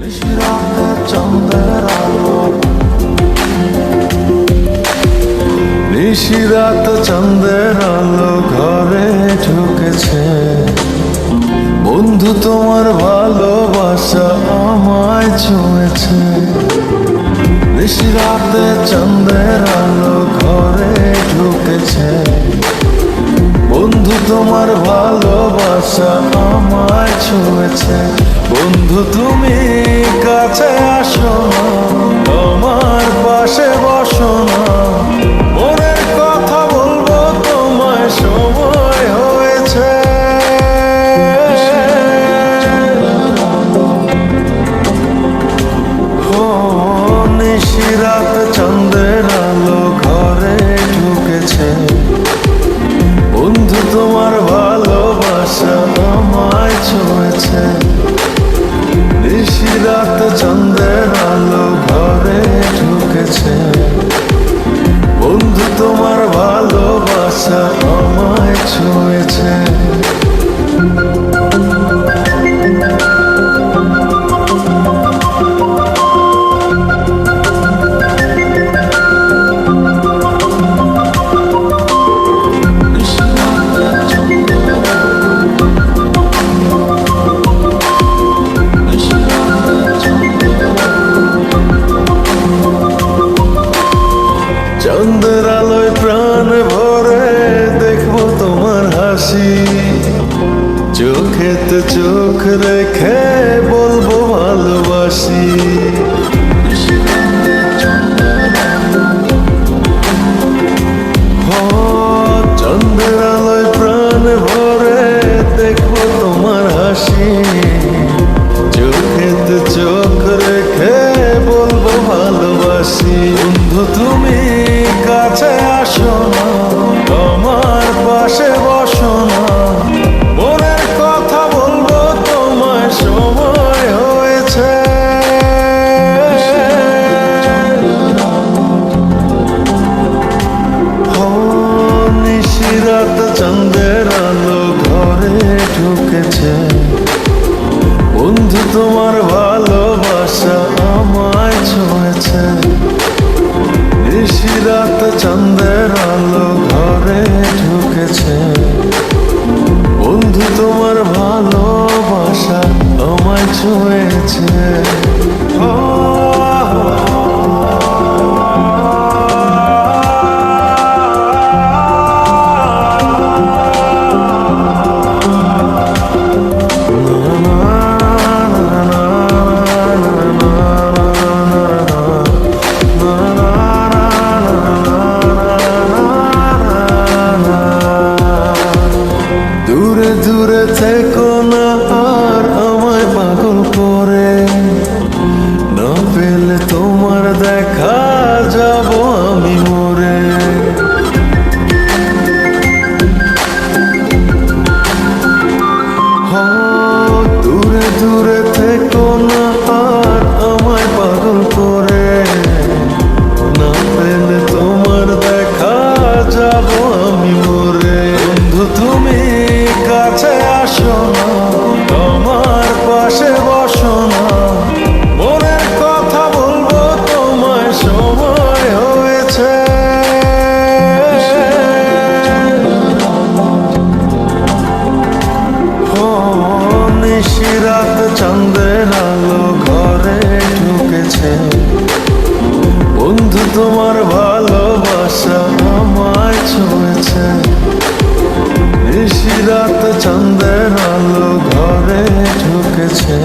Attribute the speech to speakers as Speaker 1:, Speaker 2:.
Speaker 1: নিশিরাত চাঁদের আলো ঘরে ঢুকেছে, বন্ধু তোমার ভালোবাসা আমায় ছুঁয়েছে। নিশিরাতে চাঁদের আলো ঘরে ঢুকেছে, বন্ধু তোমার ভালোবাসা আমায় ছুঁয়েছে। বন্ধু তুমি কাছে আসো না, আমার পাশে বসো না, মনের কথা বলবো তোমায় সময় হয়েছে। নিশিরাত চাঁদের আলো ঘরে ঢুকেছে, বন্ধু তোমার ভালোবাসা আমায় ছুঁয়েছে। নিশিরাত চাঁদের আলো ঘরে ঢুকেছে, বন্ধু তোমার ভালোবাসা আমায় ছুঁয়েছে। চাঁদের আলোয় প্রাণ ভরে দেখবো তোমার হাসি, চোখেতে চোখ রেখে বলবো ভালোবাসি। চাঁদের আলোয় প্রাণ ভরে দেখবো তোমার হাসি, চোখেতে চোখ রেখে বলবো ভালোবাসি। বন্ধু তুমি কাছে আসো না, আমার পাশে বসো না, মনের কথা বলবো তোমায় সময় হয়েছে। নিশিরাত চাঁদের আলো ঘরে ঢুকেছে, বন্ধু তোমার ভালোবাসা আমায় ছুঁয়েছে। নিশিরাত চাঁদের আলো ঘরে ঢুকেছে, বন্ধু তোমার ভালোবাসা আমায় ছুঁয়েছে। দূরে দূরে থেকো না আর আমায় পাগল করে, না পেলে তোমার দেখা যাব আমি মরে। দূরে দূরে থেকো না আর আমায় পাগল করে, না পেলে তোমার দেখা যাব আমি মরে। বন্ধু তুমি কাছে আসো না, আমার পাশে বসো না, মনের কথা বলবো তোমায় সময় হয়েছে। নিশিরাত চাঁদের আলো ঘরে ঢুকেছে, বন্ধু তোমার ভালোবাসা আমায় ছুঁয়েছে। নিশিরাত চাঁদের আলো ঘরে ঢুকেছে,